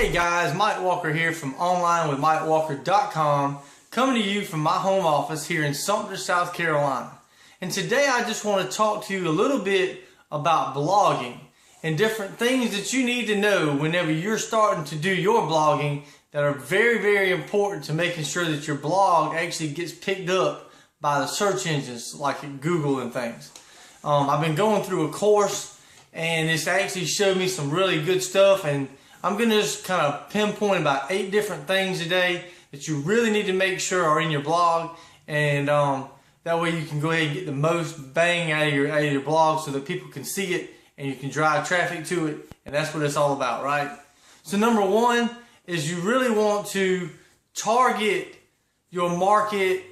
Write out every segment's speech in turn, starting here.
Hey guys, Mike Walker here from onlinewithmikewalker.com, coming to you from my home office here in Sumter, South Carolina. And today I just want to talk to you a little bit about blogging and different things that you need to know whenever you're starting to do your blogging that are very, very important to making sure that your blog actually gets picked up by the search engines like Google and things. I've been going through a course and it's actually showed me some really good stuff, and I'm going to just kind of pinpoint about 8 different things today that you really need to make sure are in your blog, and that way you can go ahead and get the most bang out of your blog so that people can see it and you can drive traffic to it, and that's what it's all about, right? So number 1 is you really want to target your market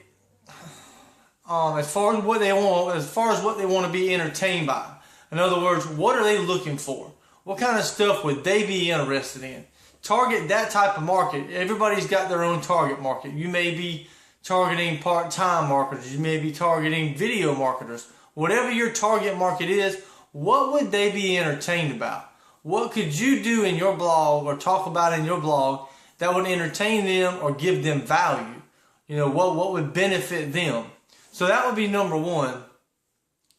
as far as what they want to be entertained by. In other words, what are they looking for? What kind of stuff would they be interested in? Target that type of market. Everybody's got their own target market. You may be targeting part-time marketers. You may be targeting video marketers. Whatever your target market is, what would they be entertained about? What could you do in your blog or talk about in your blog that would entertain them or give them value? You know, what would benefit them? So that would be number 1.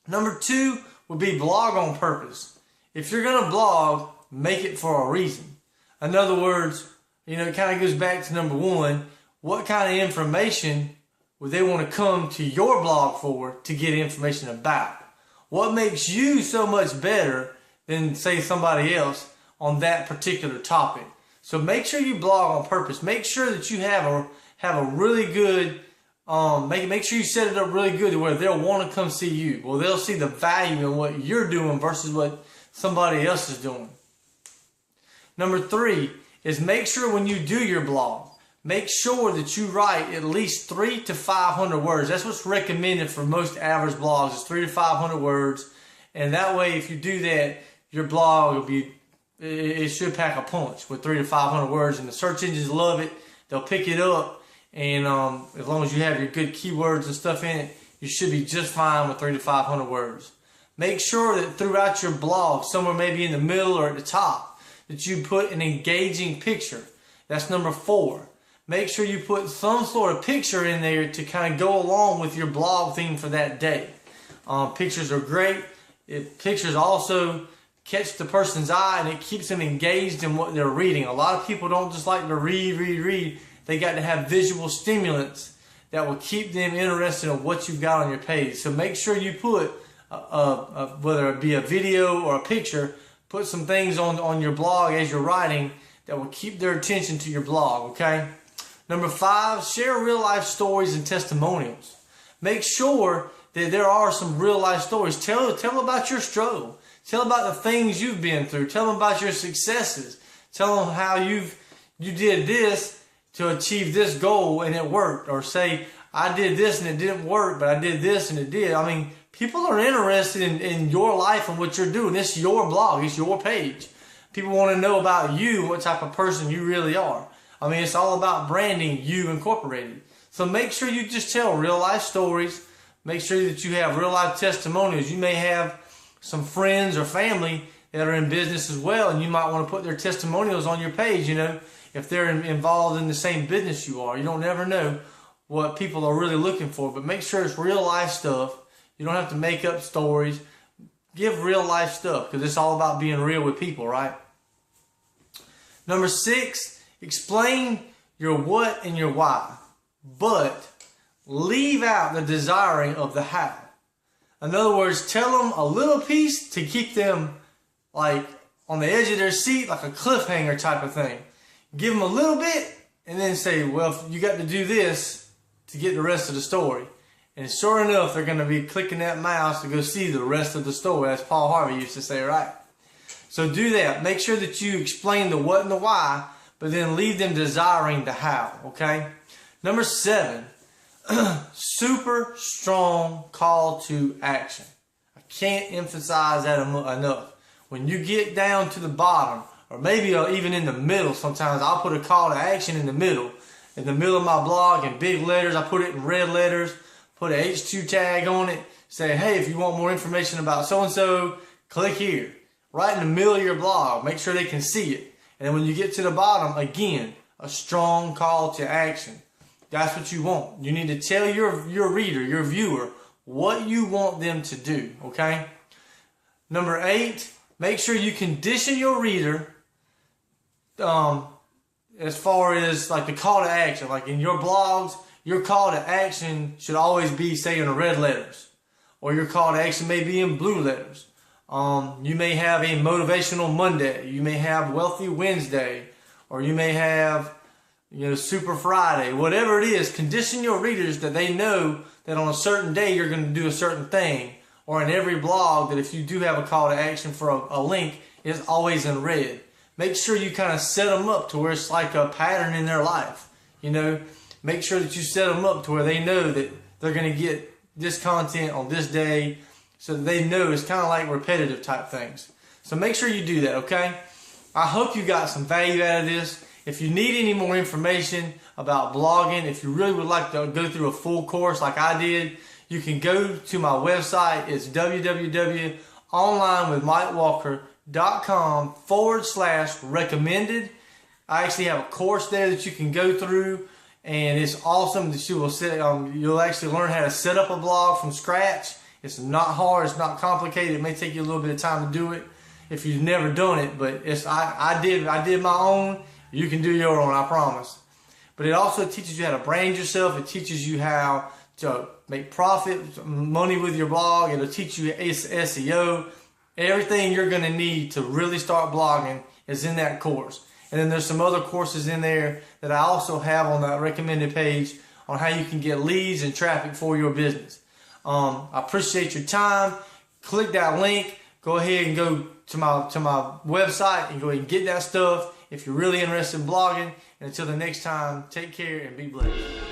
Number 2 would be blog on purpose. If you're going to blog, make it for a reason. In other words, you know, it kind of goes back to number 1. What kind of information would they want to come to your blog for to get information about? What makes you so much better than, say, somebody else on that particular topic? So make sure you blog on purpose. Make sure that you have a really good make sure you set it up really good to where they'll want to come see you. Well, they'll see the value in what you're doing versus what somebody else is doing. Number 3 is make sure when you do your blog, make sure that you write at least 300 to 500 words. That's what's recommended for most average blogs, is 300 to 500 words. And that way, if you do that, your blog will it should pack a punch with 300 to 500 words, and the search engines love it. They'll pick it up. And as long as you have your good keywords and stuff in it, you should be just fine with 300 to 500 words. Make sure that throughout your blog, somewhere maybe in the middle or at the top, that you put an engaging picture. That's number 4. Make sure you put some sort of picture in there to kind of go along with your blog theme for that day. Pictures are great. Pictures also catch the person's eye, and it keeps them engaged in what they're reading. A lot of people don't just like to read. They got to have visual stimulants that will keep them interested in what you've got on your page. So make sure you put, whether it be a video or a picture, put some things on your blog as you're writing that will keep their attention to your blog, okay? Number 5, share real life stories and testimonials. Make sure that there are some real life stories. Tell them about your struggle. Tell them about the things you've been through. Tell them about your successes. Tell them how you did this to achieve this goal and it worked. Or say, I did this and it didn't work, but I did this and it did. I mean, people are interested in your life and what you're doing. It's your blog. It's your page. People want to know about you, what type of person you really are. I mean, it's all about branding you incorporated. So make sure you just tell real life stories. Make sure that you have real life testimonials. You may have some friends or family that are in business as well, and you might want to put their testimonials on your page, you know, if they're involved in the same business you are. You don't never know what people are really looking for, but make sure it's real life stuff. You don't have to make up stories. Give real life stuff, because it's all about being real with people, right? Number 6, explain your what and your why, but leave out the desiring of the how. In other words, tell them a little piece to keep them like on the edge of their seat, like a cliffhanger type of thing. Give them a little bit and then say, well, you got to do this to get the rest of the story. And sure enough, they're going to be clicking that mouse to go see the rest of the story, as Paul Harvey used to say, right? So do that. Make sure that you explain the what and the why, but then leave them desiring the how, okay? Number 7, super strong call to action. I can't emphasize that enough. When you get down to the bottom, or maybe even in the middle, sometimes I'll put a call to action in the middle of my blog in big letters. I put it in red letters, put a H2 tag on it, say, hey, if you want more information about so-and-so, click here. Right in the middle of your blog. Make sure they can see it. And when you get to the bottom, again, a strong call to action. That's what you want. You need to tell your reader, your viewer, what you want them to do, okay? Number 8, make sure you condition your reader as far as like the call to action. Like in your blogs, your call to action should always be, say, in red letters. Or your call to action may be in blue letters. You may have a motivational Monday. You may have wealthy Wednesday. Or you may have, Super Friday. Whatever it is, condition your readers that they know that on a certain day you're going to do a certain thing. Or in every blog that if you do have a call to action for a link, it's always in red. Make sure you kind of set them up to where it's like a pattern in their life. Make sure that you set them up to where they know that they're going to get this content on this day, so that they know it's kind of like repetitive type things. So make sure you do that, okay? I hope you got some value out of this. If you need any more information about blogging, if you really would like to go through a full course like I did, you can go to my website. It's www.onlinewithmikewalker.com/recommended. I actually have a course there that you can go through, and it's awesome that you'll actually learn how to set up a blog from scratch. It's not hard. It's not complicated. It may take you a little bit of time to do it if you've never done it, but I did my own. You can do your own, I promise. But it also teaches you how to brand yourself. It teaches you how to make profit, money with your blog. It'll teach you SEO. Everything you're going to need to really start blogging is in that course. And then there's some other courses in there that I also have on that recommended page on how you can get leads and traffic for your business. I appreciate your time. Click that link. Go ahead and go to my website and go ahead and get that stuff if you're really interested in blogging. And until the next time, take care and be blessed.